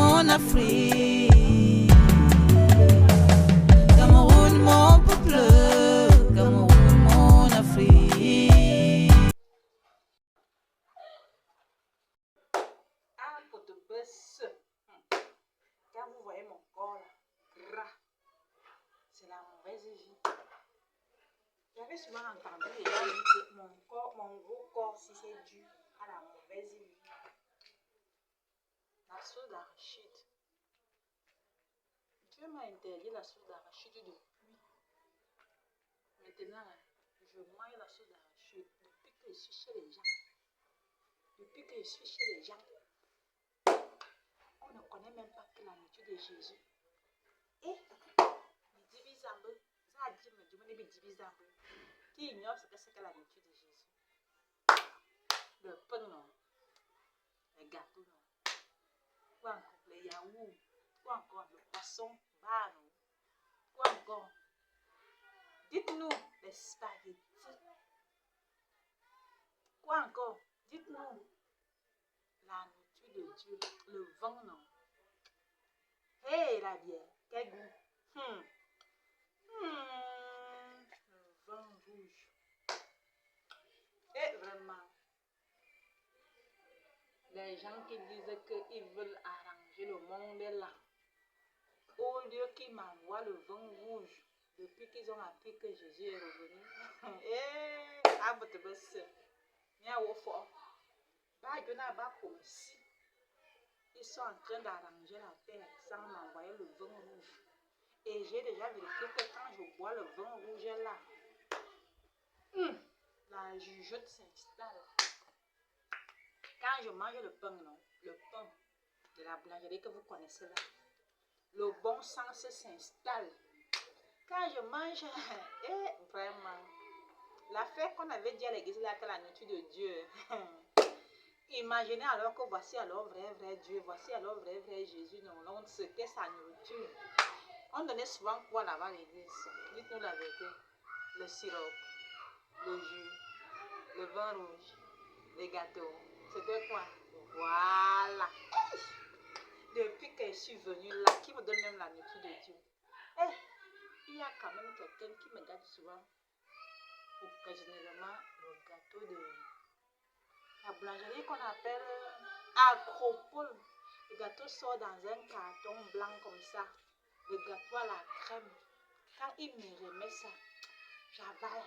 mon Afrique. Cameroun, mon peuple. Cameroun, mon Afrique. Ah, pour te baisser. Quand vous voyez mon corps là, gras, c'est la mauvaise vie. J'avais souvent entendu les gens dire que mon gros corps, si c'est dû à la mauvaise vie. La sauce d'arachide. Dieu m'a interdit la sauce d'arachide depuis. Maintenant, là, je mange la sauce d'arachide depuis que je suis chez les gens. Depuis que je suis chez les gens, on ne connaît même pas que la nourriture de Jésus. Et, il dit bizarre, ça a dit, mais Dieu me dit bizarre. Qui ignore ce que c'est que la nourriture de Jésus? Le pain, non. Les gâteaux, non. Quoi encore? Les yaourts. Quoi encore? Le poisson, bar, non. Quoi encore? Dites-nous, les spaghettis. Quoi encore? Dites-nous, la nourriture de Dieu. Le vin, non. Hé, la bière. Quel goût? Le vin rouge. Et vraiment, les gens qui disent qu'ils veulent arranger le monde là, au lieu qu'ils m'envoient le vin rouge, depuis qu'ils ont appris que Jésus est revenu. Eh, à votre besse, bien au fort. Ils sont en train d'arranger la terre sans m'envoyer le vin rouge. Et j'ai déjà vérifié que quand je bois le vin rouge là, la jugeote s'installe. Quand je mange le pain, non, le pain de la boulangerie que vous connaissez là, le bon sens s'installe. Quand je mange, vraiment, l'affaire qu'on avait dit à l'église là, que la nourriture de Dieu, imaginez alors que voici alors vrai Dieu, voici alors vrai Jésus, non, on ce qu'est sa nourriture. On donnait souvent quoi là-bas à l'église? Dites-nous la vérité. Le sirop, le jus, le vin rouge, les gâteaux. C'était quoi? Voilà. Depuis que je suis venue là, qui me donne même la nourriture de Dieu. Il y a quand même quelqu'un qui me garde souvent, occasionnellement, le gâteau de la boulangerie qu'on appelle Acropole. Le gâteau sort dans un carton blanc comme ça. Le gâteau à la crème. Quand il me remet ça, j'avale.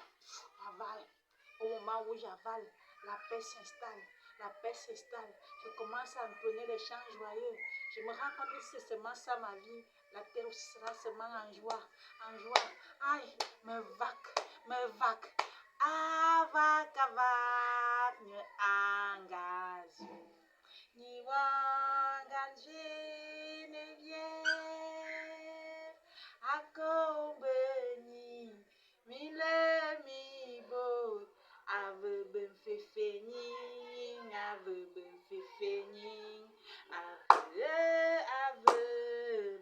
Au moment où j'avale, la paix s'installe. Je commence à entonner les chants joyeux. Je me rends compte que c'est seulement ça ma vie. La terre sera seulement en joie. Aïe, me vac. Avak, me engage. Ni wanganje ne bien. Akombeni, mile mi bot. Ave ben fefeni. Ave ben fefeni. Ave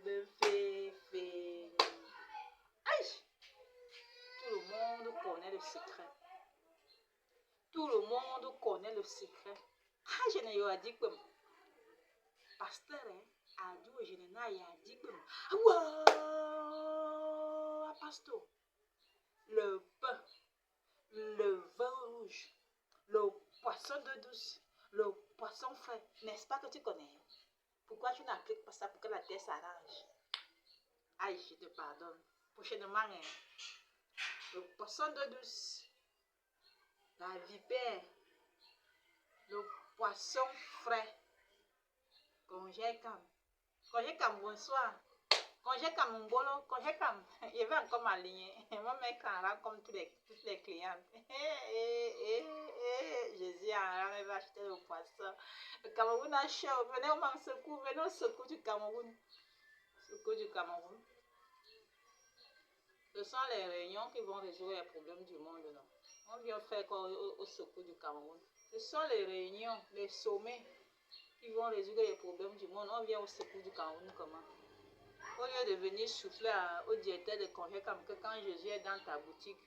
ben fefeni. Aïe! Tout le monde connaît le secret. Tout le monde connaît le secret. Ah, je n'ai pas dit que pasteur a dit au général, il a dit que pasteur, le pain, le vin rouge, le poisson de douce, le poisson frais, n'est-ce pas que tu connais? Pourquoi tu n'appliques pas ça pour que la terre s'arrange? Aïe, je te pardonne. Prochainement, le poisson de douce, la vipère, le poisson frais, congé comme bonsoir, congé comme mon bolo, congé comme, je vais encore m'aligner, mon mec en rang comme toutes les clientes. Jésus en rang, elle va acheter le poisson. Le Cameroun a chaud, venez au même secours, venez au secours du Cameroun. Secours du Cameroun. Ce sont les réunions qui vont résoudre les problèmes du monde, non? On vient faire quoi au secours du Cameroun? Ce sont les réunions, les sommets qui vont résoudre les problèmes du monde. On vient au secours du Cameroun comment? Au lieu de venir souffler au directeur de congé comme que quand Jésus est dans ta boutique,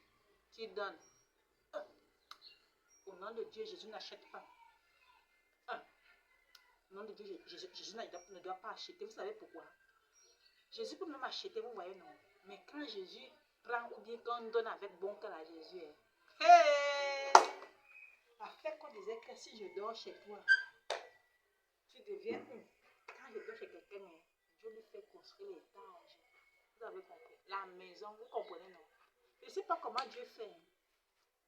tu donnes. Au nom de Dieu, Jésus n'achète pas. Au nom de Dieu, Jésus ne doit pas acheter. Vous savez pourquoi? Jésus peut même acheter, vous voyez, non? Mais quand Jésus prend ou bien quand on donne avec bon cœur à Jésus, hey! Après qu'on disait que si je dors chez toi, tu deviens où? Quand je dors chez quelqu'un, Dieu lui fait construire l'étage. Vous avez compris? La maison, vous comprenez, non? Je ne sais pas comment Dieu fait.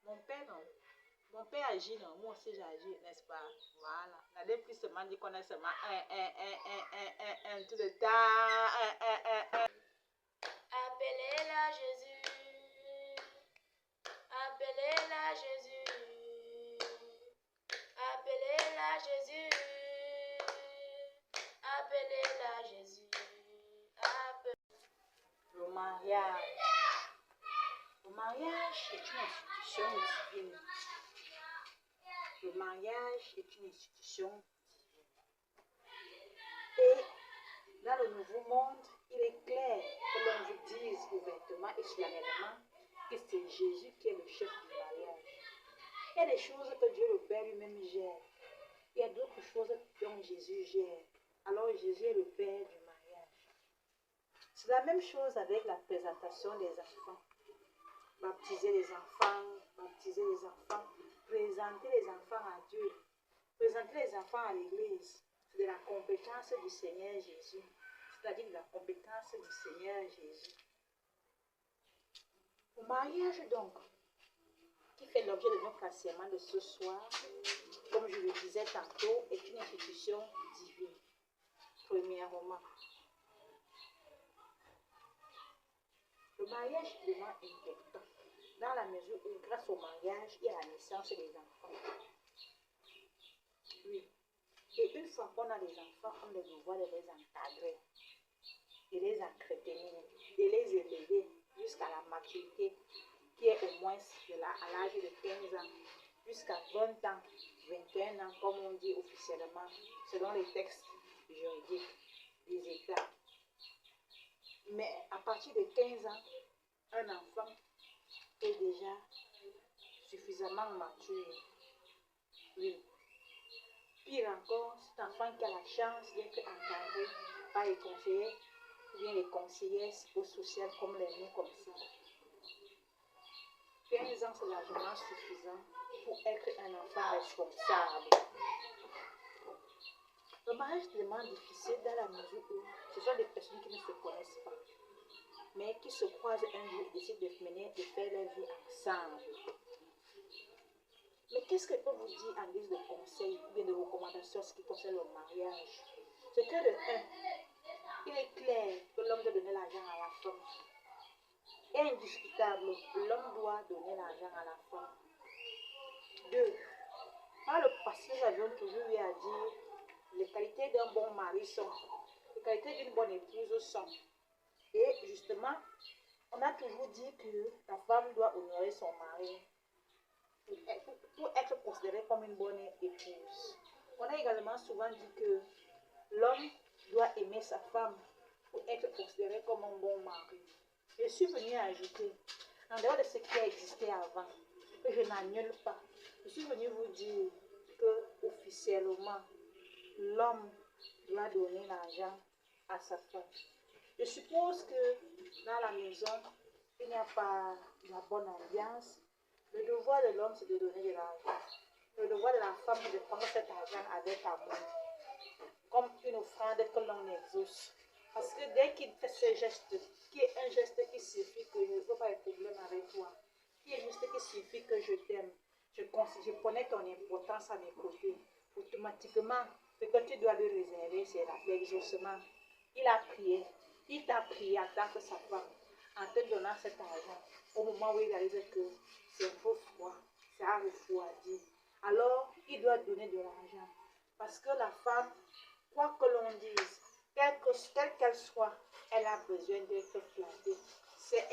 Mon père, non? Mon père agit, non? Moi aussi j'agis, n'est-ce pas? Voilà. N'allez plus seulement dire qu'on a seulement tout le temps. Appelez-la Jésus, appelez-la Jésus, appelez-la Jésus, appelez-la Jésus, Le mariage. Le mariage est une institution divine. Le mariage est une institution divine. Et dans le nouveau monde, il est clair que l'on vous dise ouvertement et solennellement que c'est Jésus qui est le chef du mariage. Il y a des choses que Dieu le Père lui-même gère. Il y a d'autres choses dont Jésus gère. Alors Jésus est le Père du mariage. C'est la même chose avec la présentation des enfants. Baptiser les enfants, présenter les enfants à Dieu, présenter les enfants à l'église. C'est de la compétence du Seigneur Jésus. C'est-à-dire de la compétence du Seigneur Jésus. Le mariage donc, qui fait l'objet de notre enseignement de ce soir, comme je le disais tantôt, est une institution divine. Premièrement, le mariage est vraiment important, dans la mesure où, grâce au mariage, il y a la naissance des enfants. Oui. Et une fois qu'on a des enfants, on a le devoir de les encadrer, de les entretenir, de les élever jusqu'à la maturité, qui est au moins à l'âge de 15 ans, jusqu'à 20 ans, 21 ans, comme on dit officiellement, selon les textes juridiques des États. Mais à partir de 15 ans, un enfant est déjà suffisamment mature. Oui. Pire encore, cet enfant qui a la chance d'être encadré par les conseillers ou bien les conseillers psychosociales comme les noms comme ça. 15 ans, c'est largement suffisant pour être un enfant responsable. Le mariage est tellement difficile dans la mesure où ce sont des personnes qui ne se connaissent pas, mais qui se croisent un jour et décident de faire leur vie ensemble. Mais qu'est-ce que je peux vous dire en guise de conseil ou bien de recommandation ce qui concerne le mariage? C'est que de un, il est clair que l'homme doit donner l'argent à la femme. Indiscutable, l'homme doit donner l'argent à la femme. 2. Par le passé, nous avions toujours eu à dire les qualités d'un bon mari sont, les qualités d'une bonne épouse sont. Et justement, on a toujours dit que la femme doit honorer son mari pour être considérée comme une bonne épouse. On a également souvent dit que l'homme doit aimer sa femme pour être considéré comme un bon mari. Je suis venue ajouter, en dehors de ce qui a existé avant, que je n'annule pas, je suis venue vous dire que officiellement, l'homme doit donner l'argent à sa femme. Je suppose que dans la maison, il n'y a pas la bonne ambiance. Le devoir de l'homme, c'est de donner de l'argent. Le devoir de la femme, c'est de prendre cet argent avec amour, comme une offrande que l'on exauce. Parce que dès qu'il fait ce geste, qui est un geste qui signifie que je ne veux pas de problème avec toi, qui est un geste qui signifie que je t'aime, je connais ton importance à mes côtés, automatiquement, ce que tu dois lui réserver, c'est l'exaucement. Il a prié, il t'a prié en tant que sa femme, en te donnant cet argent, au moment où il réalise que c'est un faux froid, ça a refroidi. Alors, il doit donner de l'argent. Parce que la femme, quoi que l'on dise, quelle qu'elle soit, elle a besoin d'être flattée. C'est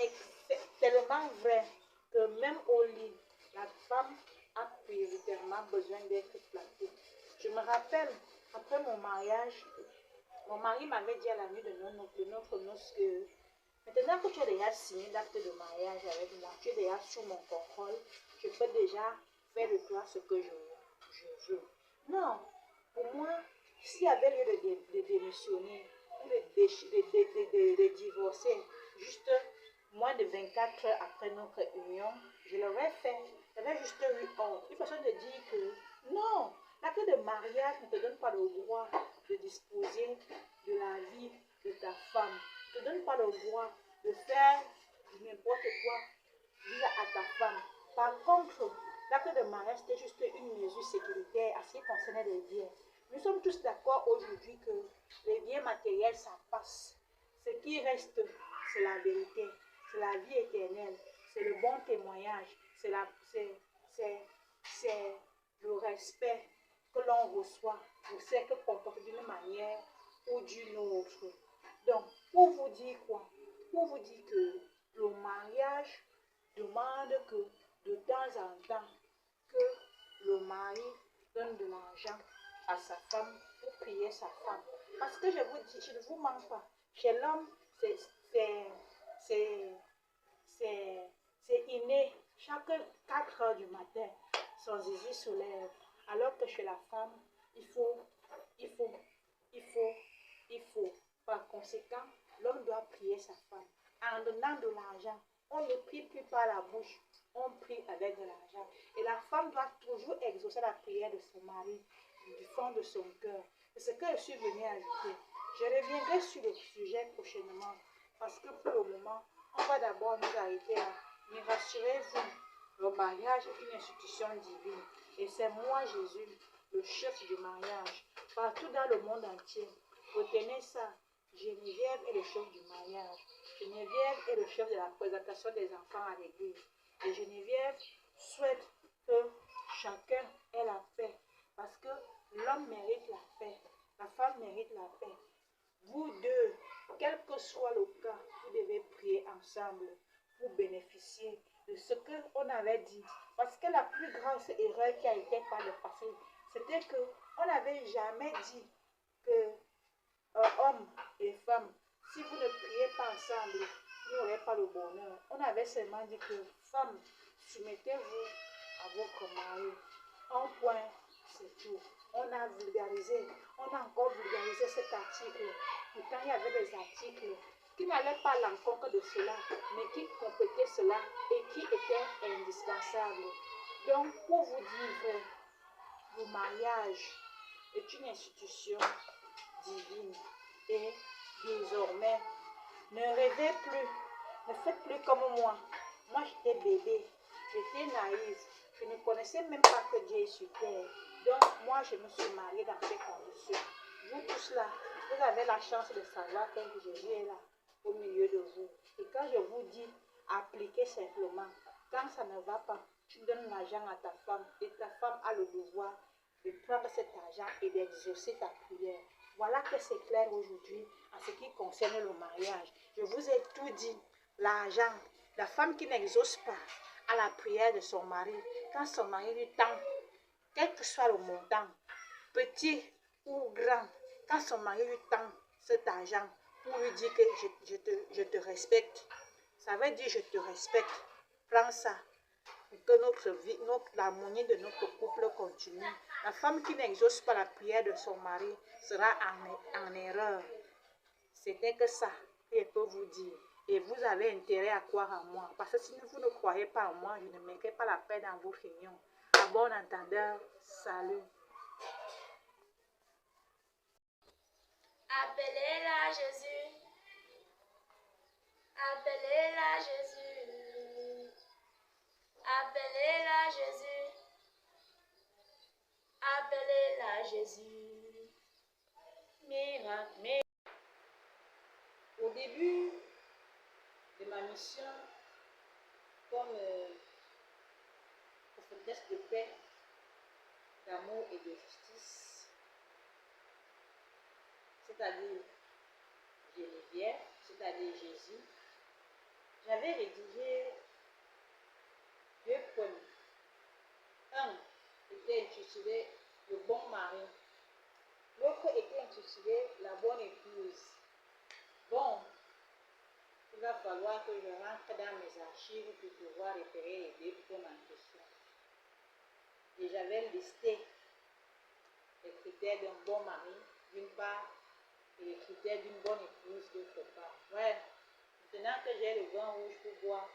tellement vrai que même au lit, la femme a prioritairement besoin d'être flattée. Je me rappelle, après mon mariage, mon mari m'avait dit à la nuit de notre noce que maintenant que tu as déjà signé l'acte de mariage avec moi, tu es déjà sous mon contrôle, je peux déjà faire de toi ce que je veux. Non, pour moi, s'il y avait lieu de démissionner ou de divorcer, juste moins de 24 heures après notre union, je l'aurais fait. J'avais juste eu honte. Une personne te dit que non, l'acte de mariage ne te donne pas le droit de disposer de la vie de ta femme. Ne te donne pas le droit de faire n'importe quoi vis à ta femme. Par contre, l'acte de mariage, c'était juste une mesure sécuritaire à ce qui concernait les biens. Nous sommes tous d'accord aujourd'hui que les biens matériels, ça passe. Ce qui reste, c'est la vérité, c'est la vie éternelle, c'est le bon témoignage, c'est le respect que l'on reçoit pour ce que comporte d'une manière ou d'une autre. Donc, pour vous dire quoi? Pour vous dire que le mariage demande que de temps en temps, que le mari donne de l'argent à sa femme pour payer sa femme. Parce que je vous dis, je ne vous mens pas, chez l'homme, c'est inné. Chaque 4 heures du matin, son zizi se lève. Alors que chez la femme, il faut. Par conséquent, l'homme doit prier sa femme. En donnant de l'argent, on ne prie plus par la bouche, on prie avec de l'argent. Et la femme doit toujours exaucer la prière de son mari du fond de son cœur. C'est ce que je suis venue ajouter. Je reviendrai sur le sujet prochainement parce que pour le moment, on va d'abord nous arrêter là. Mais rassurez-vous, le mariage est une institution divine. Et c'est moi, Jésus, le chef du mariage, partout dans le monde entier. Retenez ça. Geneviève est le chef du mariage. Geneviève est le chef de la présentation des enfants à l'église. Et Geneviève souhaite que chacun ait la paix. Parce que l'homme mérite la paix. La femme mérite la paix. Vous deux, quel que soit le cas, vous devez prier ensemble pour bénéficier de ce qu'on avait dit. Parce que la plus grande erreur qui a été par le passé, c'était qu'on n'avait jamais dit que hommes et femmes, si vous ne priez pas ensemble, vous n'aurez pas le bonheur. On avait seulement dit que femmes, soumettez-vous à votre mari. Un point, c'est tout. On a vulgarisé, on a encore vulgarisé cet article. Pourtant, il y avait des articles qui n'allaient pas à l'encontre de cela, mais qui complétaient cela et qui étaient indispensables. Donc, pour vous dire, le mariage est une institution divine. Et désormais, ne rêvez plus, ne faites plus comme moi. Moi, j'étais bébé, j'étais naïve, je ne connaissais même pas que Dieu est sur terre. Donc, moi, je me suis mariée dans ces conditions. Vous tous là, vous avez la chance de savoir que Jésus est là, au milieu de vous. Et quand je vous dis, appliquez simplement. Quand ça ne va pas, tu donnes l'argent à ta femme et ta femme a le devoir de prendre cet argent et d'exaucer ta prière. Voilà que c'est clair aujourd'hui en ce qui concerne le mariage. Je vous ai tout dit. L'argent, la femme qui n'exauce pas à la prière de son mari, quand son mari lui tend, quel que soit le montant, petit ou grand, quand son mari lui tend cet argent pour lui dire que je te respecte, ça veut dire je te respecte, prends ça. Que notre vie, l'harmonie de notre couple continue. La femme qui n'exauce pas la prière de son mari sera en erreur. C'était que ça que je peux vous dire. Et vous avez intérêt à croire en moi. Parce que si vous ne croyez pas en moi, je ne mettrai pas la paix dans vos réunions. À bon entendeur, salut. Appelez-la Jésus. Appelez-la Jésus. Appelez-la Jésus. Appelez-la Jésus. Miracle. Au début de ma mission comme prophétesse de paix, d'amour et de justice, c'est-à-dire Geneviève, c'est-à-dire Jésus, j'avais rédigé 2 poèmes. Un était intitulé Le bon mari. L'autre était intitulé La bonne épouse. Bon, il va falloir que je rentre dans mes archives pour pouvoir repérer les 2 poèmes en question. Et j'avais listé les critères d'un bon mari d'une part, et les critères d'une bonne épouse d'autre part. Ouais, maintenant que j'ai le vin rouge pour boire,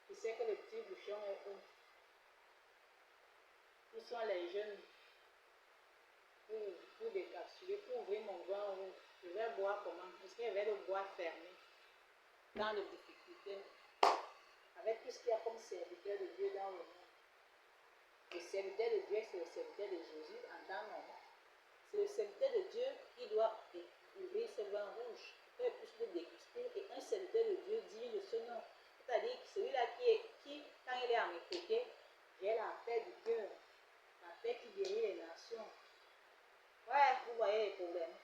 je sais que le petit bouchon est où? Où sont les jeunes pour décapsuler, pour ouvrir mon vin rouge? Je vais boire comment? Est-ce que je vais le boire fermé? Dans les difficultés, avec tout ce qu'il y a comme serviteur de Dieu dans le monde. Le serviteur de Dieu, c'est le serviteur de Jésus en temps normal. C'est le serviteur de Dieu qui doit ouvrir ce vin rouge, que puisse le déguster. Et un serviteur de Dieu digne de ce nom. C'est-à-dire que celui-là qui, quand il est à mes côtés, j'ai la paix du cœur, la paix qui guérit les nations. Ouais, vous voyez les problèmes.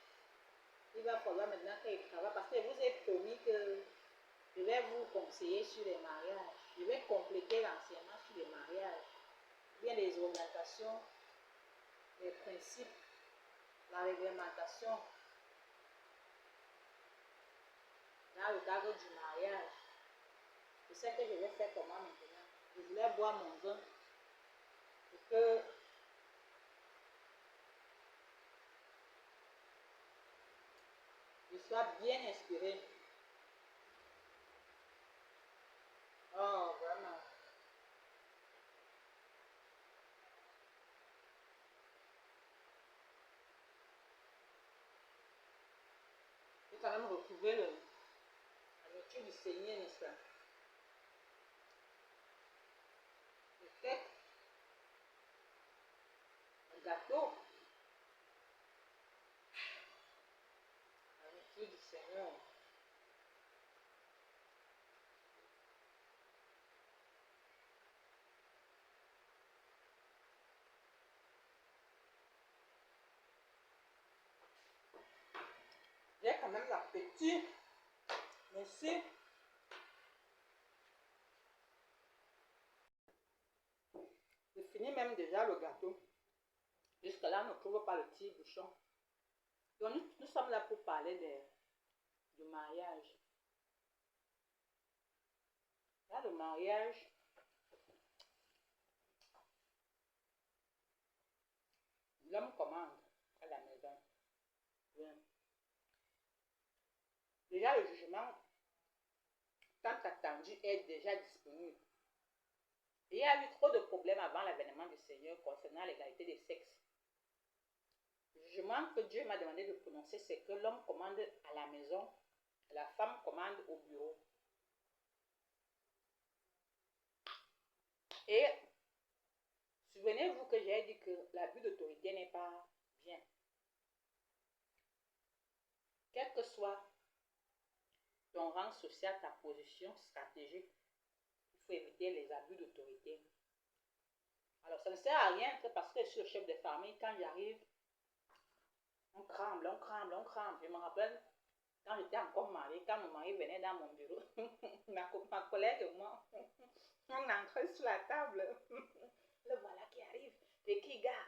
Il va falloir maintenant qu'il travaille parce que je vous ai promis que je vais vous conseiller sur les mariages. Je vais compléter l'enseignement sur les mariages. Bien les orientations, les principes, la réglementation dans le cadre du mariage. Je sais que je vais faire comment maintenant. Je voulais boire mon vin pour que je sois bien inspiré. Oh, vraiment. J'ai quand même retrouvé la nourriture du Seigneur, n'est-ce pas? Peut-être un gâteau. La nourriture du Seigneur. J'ai quand même l'appétit. Merci. Je finis même déjà le gâteau. Jusque là, on ne trouve pas le petit bouchon. Donc, nous sommes là pour parler du mariage. Là, le mariage, l'homme commande à la maison. Bien. Déjà, le jugement, tant attendu, est déjà disponible. Il y a eu trop de problèmes avant l'avènement du Seigneur concernant l'égalité des sexes. Le jugement que Dieu m'a demandé de prononcer, c'est que l'homme commande à la maison, la femme commande au bureau. Et souvenez-vous que j'ai dit que l'abus d'autorité n'est pas bien. Quel que soit ton rang social, ta position stratégique, il faut éviter les abus d'autorité. Alors, ça ne sert à rien que parce que je suis le chef de famille, quand j'arrive, on crame, on crame, on crame. Je me rappelle, quand j'étais encore mariée, quand mon mari venait dans mon bureau, ma collègue et moi, on entrait sur la table. Le voilà qui arrive. Et qui gars?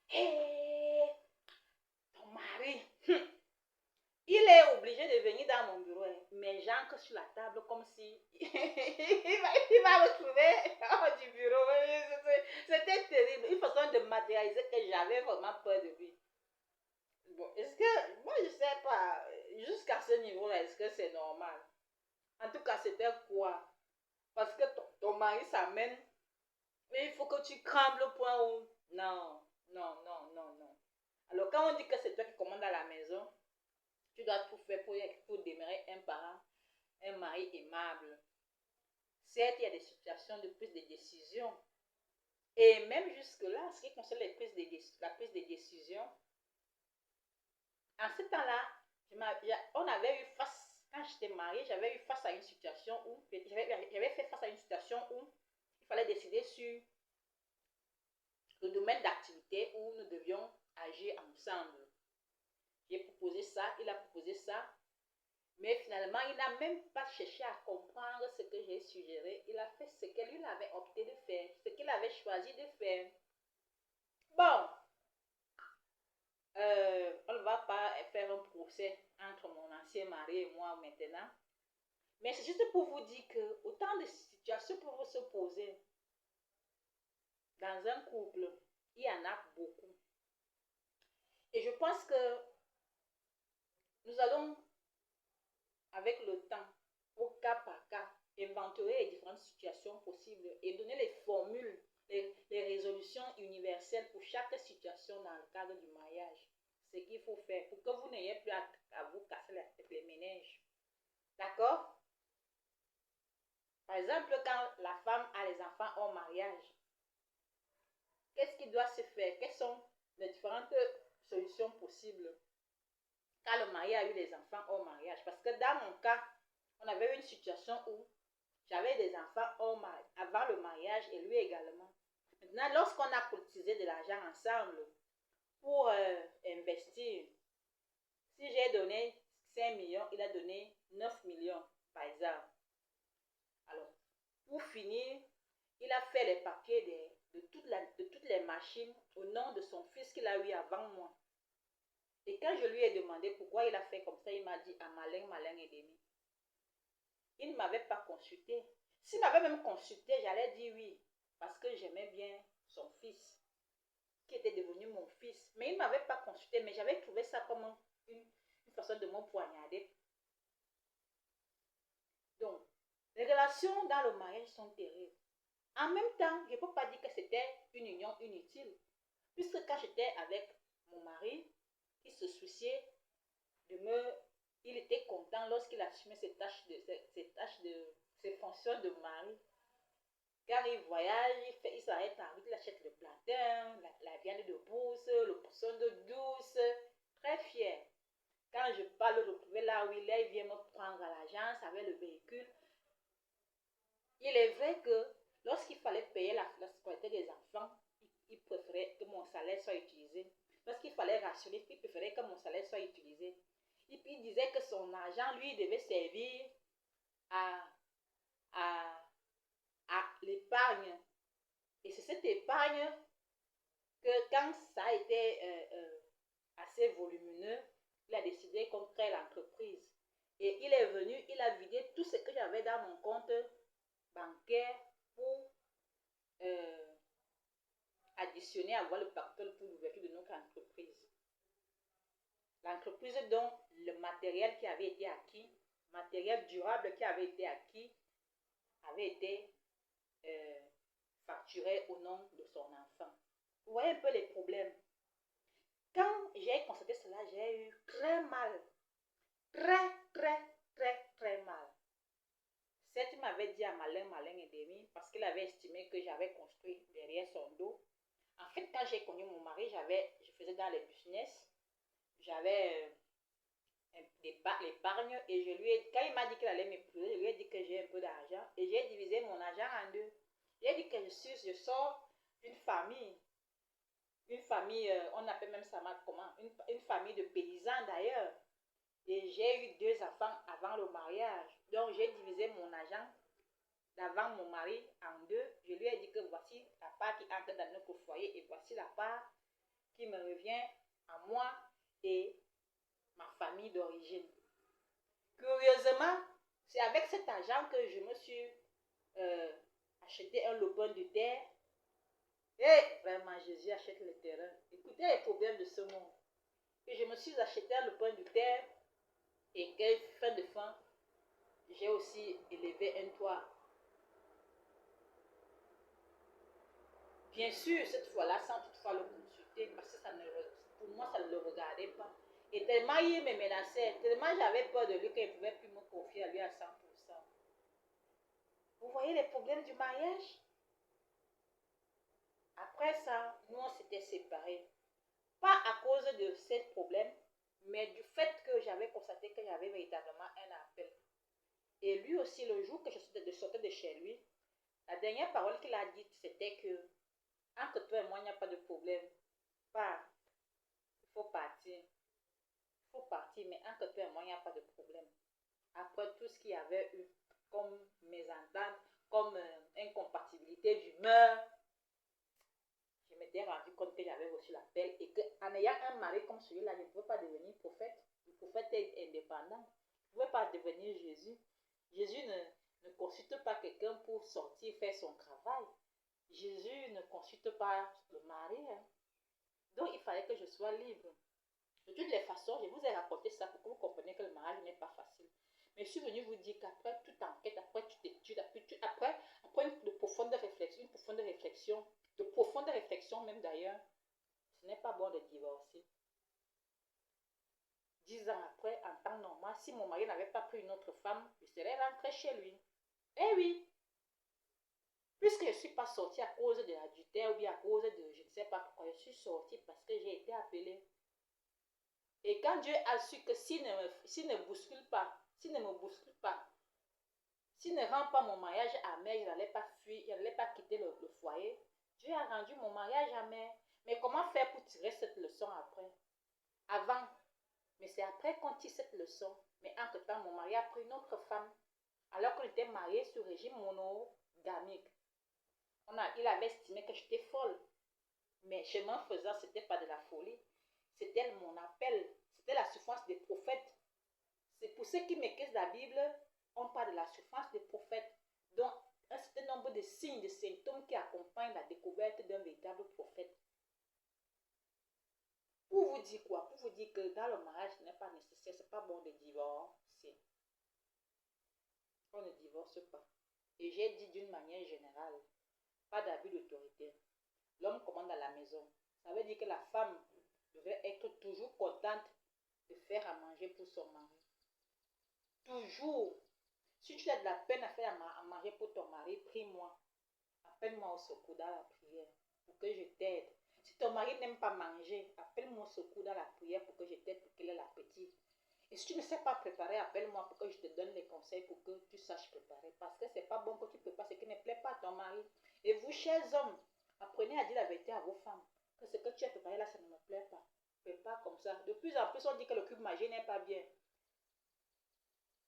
Hé, ton mari, il est obligé de venir dans mon bureau, mais j'entre sur la table comme si il va retrouver du bureau. C'était terrible. Une façon de matérialiser que j'avais vraiment peur de lui. Bon, est-ce que, moi je sais pas, jusqu'à ce niveau-là, est-ce que c'est normal? En tout cas, c'était quoi? Parce que ton mari s'amène, mais il faut que tu crames le point où... Non, non, non, non, non. Alors quand on dit que c'est toi qui commandes à la maison, tu dois tout faire pour demeurer un parent, un mari aimable. Certes, il y a des situations de prise de décision. Et même jusque-là, en ce qui concerne la prise de décision, en ce temps-là, on avait eu face, quand j'étais mariée, j'avais eu face à une situation où, j'avais fait face à une situation où il fallait décider sur le domaine d'activité où nous devions agir ensemble. J'ai proposé ça, il a proposé ça, mais finalement, il n'a même pas cherché à comprendre ce que j'ai suggéré. Il a fait ce que lui avait opté de faire, ce qu'il avait choisi de faire. Bon, on ne va pas faire un procès entre mon ancien mari et moi maintenant. Mais c'est juste pour vous dire que autant de situations peuvent se poser dans un couple, il y en a beaucoup. Et je pense que nous allons, avec le temps, au cas par cas, inventorier les différentes situations possibles et donner les formules, les résolutions universelles pour chaque situation dans le cadre du mariage. Ce qu'il faut faire pour que vous n'ayez plus à vous casser les méninges. D'accord? Par exemple, quand la femme a les enfants hors mariage, qu'est-ce qui doit se faire? Quelles sont les différentes solutions possibles quand le mari a eu des enfants hors mariage? Parce que dans mon cas, on avait eu une situation où j'avais des enfants avant le mariage et lui également. Maintenant, lorsqu'on a cotisé de l'argent ensemble pour investir, si j'ai donné 5 millions, il a donné 9 millions, par exemple. Alors, pour finir, il a fait les papiers de toutes les machines au nom de son fils qu'il a eu avant moi. Et quand je lui ai demandé pourquoi il a fait comme ça, il m'a dit, ah, malin, malin et demi. Il ne m'avait pas consulté. S'il m'avait même consulté, j'allais dire oui, parce que j'aimais bien son fils, qui était devenu mon fils. Mais il ne m'avait pas consulté, mais j'avais trouvé ça comme une façon de me poignarder. Donc, les relations dans le mariage sont terribles. En même temps, je ne peux pas dire que c'était une union inutile, puisque quand j'étais avec mon mari, il se souciait de me... Il était content lorsqu'il assumait ses fonctions de mari. Quand il voyage, il s'arrête en route, il achète le plantain, la viande de brousse, le poisson de douce, très fier. Quand je pars le retrouver là où il est, il vient me prendre à l'agence avec le véhicule. Il est vrai que lorsqu'il fallait payer la scolarité des enfants, il préférait que mon salaire soit utilisé. Lorsqu'il fallait rationner, il préférait que mon salaire soit utilisé. Et puis il disait que son argent, lui, devait servir à l'épargne. Et c'est cette épargne que quand ça a été assez volumineux, il a décidé qu'on crée l'entreprise. Et il est venu, il a vidé tout ce que j'avais dans mon compte bancaire pour additionner, avoir le capital pour l'ouverture de notre entreprise. L'entreprise dont le matériel qui avait été acquis, matériel durable qui avait été acquis, avait été facturé au nom de son enfant. Vous voyez un peu les problèmes. Quand j'ai constaté cela, j'ai eu très mal. Très mal. Certes, il m'avait dit à malin et demi parce qu'il avait estimé que j'avais construit derrière son dos. En fait, quand j'ai connu mon mari, je faisais dans les business. J'avais l'épargne et quand il m'a dit qu'il allait m'épouser, je lui ai dit que j'ai un peu d'argent et j'ai divisé mon argent en deux. J'ai dit que je sors d'une famille, on appelle même ça comment, une famille de paysans d'ailleurs. Et j'ai eu 2 enfants avant le mariage. Donc j'ai divisé mon argent d'avant mon mari en 2. Je lui ai dit que voici la part qui entre dans notre foyer et voici la part qui me revient à moi et ma famille d'origine. Curieusement, c'est avec cet argent que je me suis acheté un lopin de terre. Et vraiment, Jésus achète le terrain. Écoutez les problèmes de ce monde. Et je me suis acheté un lopin de terre et que fin de fin, j'ai aussi élevé un toit. Bien sûr, cette fois-là, sans toutefois le consulter, parce que pour moi, ça ne le regardait pas. Et tellement il me menaçait, tellement j'avais peur de lui qu'il ne pouvait plus me confier à lui à 100%. Vous voyez les problèmes du mariage? Après ça, nous, on s'était séparés. Pas à cause de ces problèmes, mais du fait que j'avais constaté que j'avais véritablement un appel. Et lui aussi, le jour que je sortais de chez lui, la dernière parole qu'il a dite, c'était que entre toi et moi, il n'y a pas de problème. Pas, il faut partir. Il faut partir, mais entre toi et moi, il n'y a pas de problème. Après tout ce qu'il y avait eu comme mésentente, comme incompatibilité d'humeur, je m'étais rendu compte que j'avais reçu l'appel et qu'en ayant un mari comme celui-là, je ne pouvais pas devenir prophète. Le prophète est indépendant. Je ne pouvais pas devenir Jésus. Jésus ne consulte pas quelqu'un pour sortir faire son travail. Jésus ne consulte pas le mari. Donc, il fallait que je sois libre. De toutes les façons, je vous ai raconté ça pour que vous compreniez que le mariage n'est pas facile. Mais je suis venue vous dire qu'après toute enquête, après toute étude, après de profonde réflexion même d'ailleurs, ce n'est pas bon de divorcer. 10 ans après, en temps normal, si mon mari n'avait pas pris une autre femme, je serais rentrée chez lui. Eh oui! Puisque je ne suis pas sortie à cause de l'adultère ou bien à cause de je ne sais pas pourquoi, je suis sortie parce que j'ai été appelée. Et quand Dieu a su que s'il ne me bouscule pas, s'il ne rend pas mon mariage amer, je n'allais pas fuir, je n'allais pas quitter le foyer, Dieu a rendu mon mariage amer. Mais comment faire pour tirer cette leçon après? Avant, mais c'est après qu'on tire cette leçon. Mais entre-temps, mon mari a pris une autre femme, alors qu'on était mariés sur régime monogamique. Il avait estimé que j'étais folle. Mais chemin faisant, ce n'était pas de la folie. C'était mon appel. C'était la souffrance des prophètes. C'est pour ceux qui m'écrivent la Bible, on parle de la souffrance des prophètes. Donc, un certain nombre de signes, de symptômes qui accompagnent la découverte d'un véritable prophète. Pour vous dire quoi? Pour vous dire que dans le mariage, ce n'est pas nécessaire, ce n'est pas bon de divorcer. On ne divorce pas. Et j'ai dit d'une manière générale, pas d'abus d'autorité. L'homme commande à la maison. Ça veut dire que la femme devrait être toujours contente de faire à manger pour son mari. Toujours. Si tu as de la peine à faire à manger pour ton mari, prie-moi. Appelle-moi au secours dans la prière pour que je t'aide. Si ton mari n'aime pas manger, appelle-moi au secours dans la prière pour que je t'aide pour qu'il ait l'appétit. Et si tu ne sais pas préparer, appelle-moi pour que je te donne les conseils pour que tu saches préparer. Parce que ce n'est pas bon que tu prépares ce qui ne plaît pas à ton mari. Et vous, chers hommes, apprenez à dire la vérité à vos femmes. Que ce que tu as préparé là, ça ne me plaît pas. Prépare comme ça. De plus en plus, on dit que le cube magique n'est pas bien.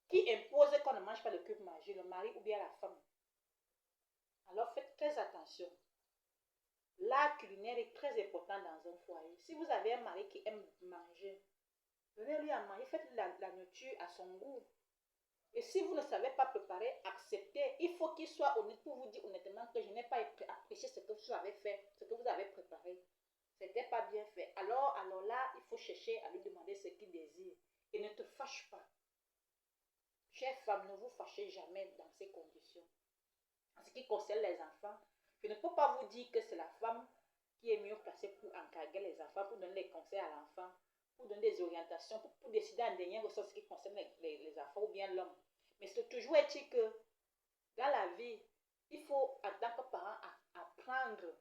Qui impose qu'on ne mange pas le cube magique, le mari ou bien la femme? Alors faites très attention. L'art culinaire est très important dans un foyer. Si vous avez un mari qui aime manger, donnez-lui à manger, faites la nourriture à son goût. Et si vous ne savez pas préparer, acceptez. Il faut qu'il soit honnête pour vous dire honnêtement que je n'ai pas apprécié ce que vous avez fait, ce que vous avez préparé. Ce n'était pas bien fait. Alors là, il faut chercher à lui demander ce qu'il désire. Et ne te fâche pas. Chère femme, ne vous fâchez jamais dans ces conditions. En ce qui concerne les enfants, je ne peux pas vous dire que c'est la femme qui est mieux placée pour encadrer les enfants, pour donner les conseils à l'enfant, pour donner des orientations, pour décider en dernier ressort ce qui concerne les enfants ou bien l'homme. Mais c'est toujours est-il que dans la vie, il faut en tant que parent apprendre.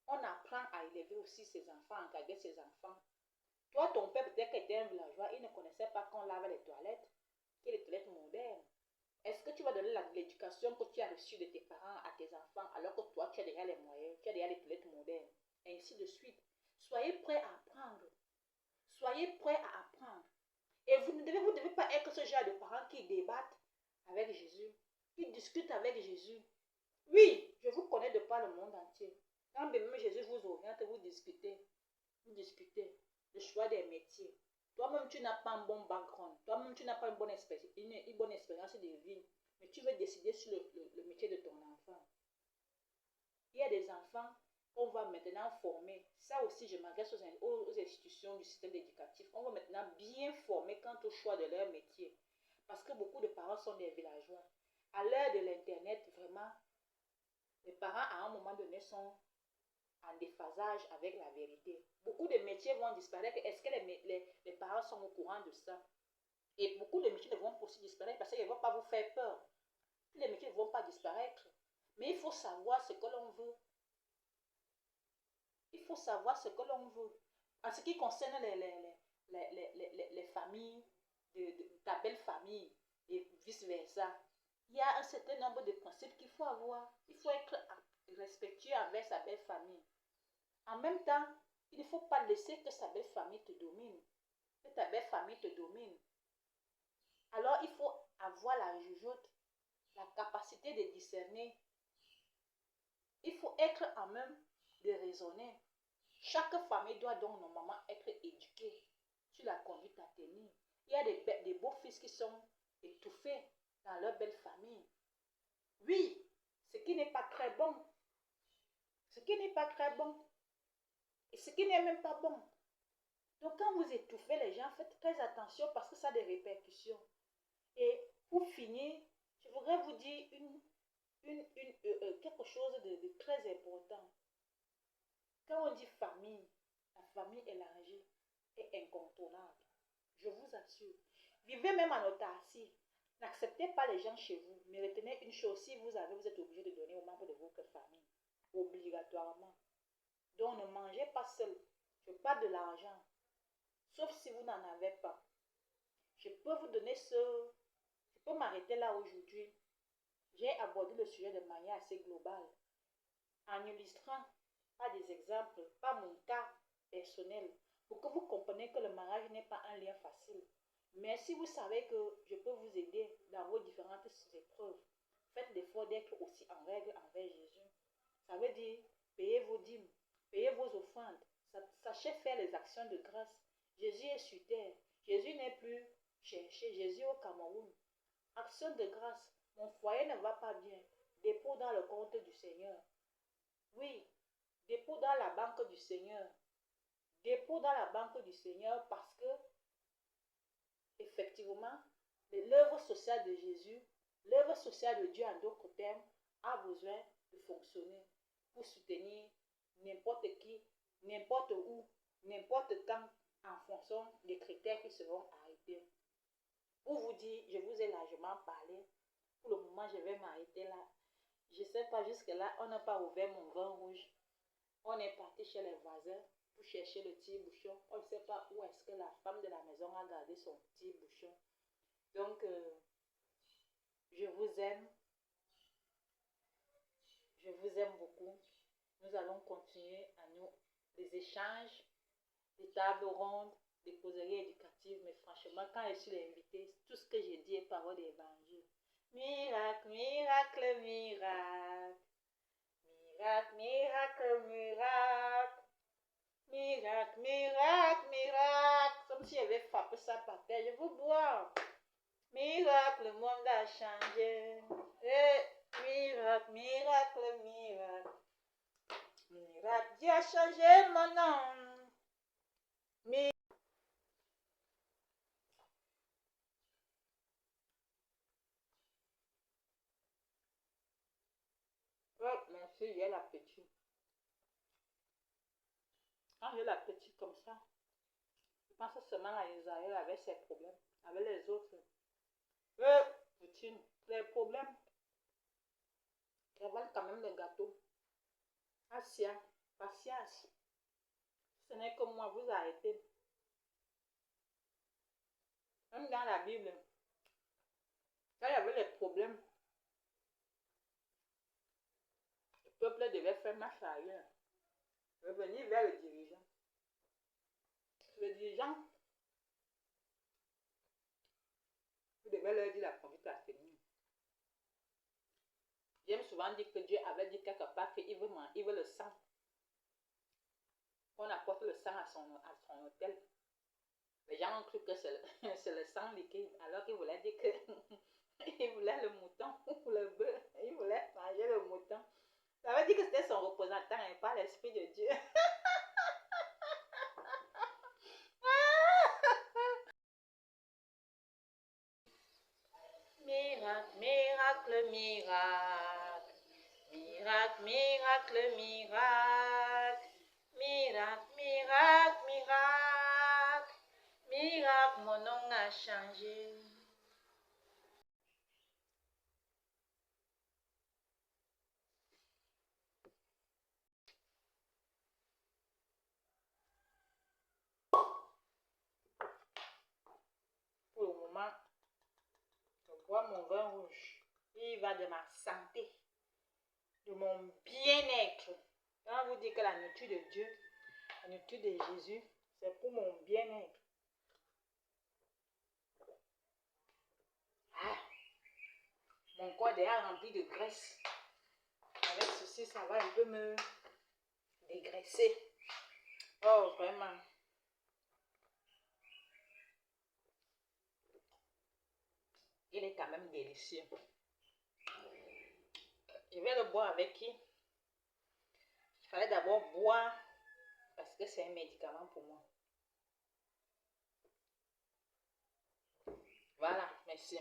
On apprend à élever aussi ses enfants, à encadrer ses enfants. Toi, ton père peut-être était un villageois, il ne connaissait pas qu'on lave les toilettes, qu'il y a les toilettes modernes. Est-ce que tu vas donner l'éducation que tu as reçue de tes parents à tes enfants alors que toi, tu as déjà les moyens, tu as déjà les toilettes modernes, et ainsi de suite. Soyez prêts à apprendre. Soyez prêts à apprendre. Et vous ne devez pas être ce genre de parents qui débattent avec Jésus, qui discutent avec Jésus. Oui, je vous connais de par le monde entier. Quand même Jésus vous oriente, vous discutez. Vous discutez le choix des métiers. Toi-même, tu n'as pas un bon background. Toi-même, tu n'as pas une bonne expérience de vie. Mais tu veux décider sur le métier de ton enfant. Il y a des enfants qu'on va maintenant former. Ça aussi, je m'adresse aux institutions du système éducatif. On va maintenant bien former quant au choix de leur métier. Parce que beaucoup de parents sont des villageois. À l'heure de l'Internet, vraiment, les parents, à un moment donné, sont en déphasage avec la vérité. Beaucoup de métiers vont disparaître. Est-ce que les parents sont au courant de ça? Et beaucoup de métiers ne vont pas aussi disparaître parce qu'ils ne vont pas vous faire peur. Tous les métiers ne vont pas disparaître. Mais il faut savoir ce que l'on veut. Il faut savoir ce que l'on veut. En ce qui concerne les familles, ta belle famille et vice-versa, il y a un certain nombre de principes qu'il faut avoir. Il faut être respectueux avec sa belle famille. En même temps, il ne faut pas laisser que sa belle famille te domine. Que ta belle famille te domine. Alors, il faut avoir la jugeote, la capacité de discerner. Il faut être en même de raisonner. Chaque famille doit donc normalement être éduquée sur la conduite à tenir. Il y a des beaux-fils qui sont étouffés dans leur belle famille. Oui, ce qui n'est pas très bon. Ce qui n'est pas très bon. Et ce qui n'est même pas bon. Donc, quand vous étouffez les gens, faites très attention parce que ça a des répercussions. Et pour finir, je voudrais vous dire quelque chose de très important. Quand on dit famille, la famille élargie est incontournable. Je vous assure. Vivez même en autarcie. N'acceptez pas les gens chez vous. Mais retenez une chose, si vous avez, vous êtes obligé de donner aux membres de votre famille. Obligatoirement. Donc ne mangez pas seul. Je parle de l'argent. Sauf si vous n'en avez pas. Je peux vous donner ce... Je peux m'arrêter là aujourd'hui. J'ai abordé le sujet de manière assez globale. En illustrant pas des exemples, pas mon cas personnel. Pour que vous compreniez que le mariage n'est pas un lien facile. Mais si vous savez que je peux vous aider dans vos différentes épreuves, faites l'effort d'être aussi en règle envers Jésus. Ça veut dire, payez vos dîmes, payez vos offrandes, sachez faire les actions de grâce. Jésus est sur terre. Jésus n'est plus cherché. Jésus est au Cameroun. Action de grâce. Mon foyer ne va pas bien. Dépôt dans le compte du Seigneur. Oui, dépôt dans la banque du Seigneur. Dépôt dans la banque du Seigneur parce que, effectivement, l'œuvre sociale de Jésus, l'œuvre sociale de Dieu en d'autres termes, a besoin de fonctionner pour soutenir n'importe qui, n'importe où, n'importe quand, en fonction des critères qui seront arrêtés. Pour vous dire, je vous ai largement parlé. Pour le moment, je vais m'arrêter là. Je ne sais pas, jusque-là, on n'a pas ouvert mon vin rouge. On est parti chez les voisins pour chercher le petit bouchon. On ne sait pas où est-ce que la femme de la maison a gardé son petit bouchon. Donc, je vous aime. Je vous aime beaucoup. Nous allons continuer à nous des échanges, des tables rondes, des causeries éducatives. Mais franchement, quand je suis invitée, tout ce que j'ai dit est parole d'évangile. Miracle, miracle, miracle. Miracle, miracle, miracle. Miracle, miracle, miracle. Comme si j'avais frappé ça par terre. Je vous bois. Miracle, le monde a changé. Miracle, miracle, miracle. Miracle, Dieu a changé mon nom. Oh, merci, j'ai l'appétit. Quand j'ai l'appétit comme ça, je pense seulement à Isaïe avec ses problèmes, avec les autres. Poutine, les problèmes. Révèle quand même le gâteau. Asia, patience. Ce n'est que moi, vous arrêtez. Même dans la Bible, quand il y avait les problèmes, le peuple devait faire marche arrière. Revenir vers le dirigeant. Le dirigeant, vous devez leur dire la conduite à tenir. J'aime souvent dire que Dieu avait dit quelque part qu'il veut le sang. Qu'on apporte le sang à son hôtel. Les gens ont cru que c'est le sang liquide, alors qu'il voulait dire que il voulait le mouton ou le bœuf. Il voulait manger le mouton. Ça veut dire que c'était son représentant et pas l'Esprit de Dieu. Miracle, miracle, miracle. Miracle, miracle, miracle. Miracle, miracle, miracle. Miracle, mon nom a changé. Pour le moment, je bois mon vin rouge. Il va de ma santé, de mon bien-être. Quand on vous dit que la nourriture de Dieu, la nourriture de Jésus, c'est pour mon bien-être. Ah, mon corps est déjà rempli de graisse. Avec ceci, ça va un peu me dégraisser. Oh, vraiment. Il est quand même délicieux. Je vais le boire avec qui? Il fallait d'abord boire parce que c'est un médicament pour moi. Merci.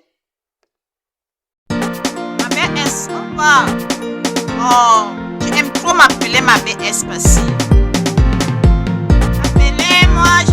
Ma BS, au revoir. Oh, tu aimes trop m'appeler ma BS, Passy. Appelez-moi,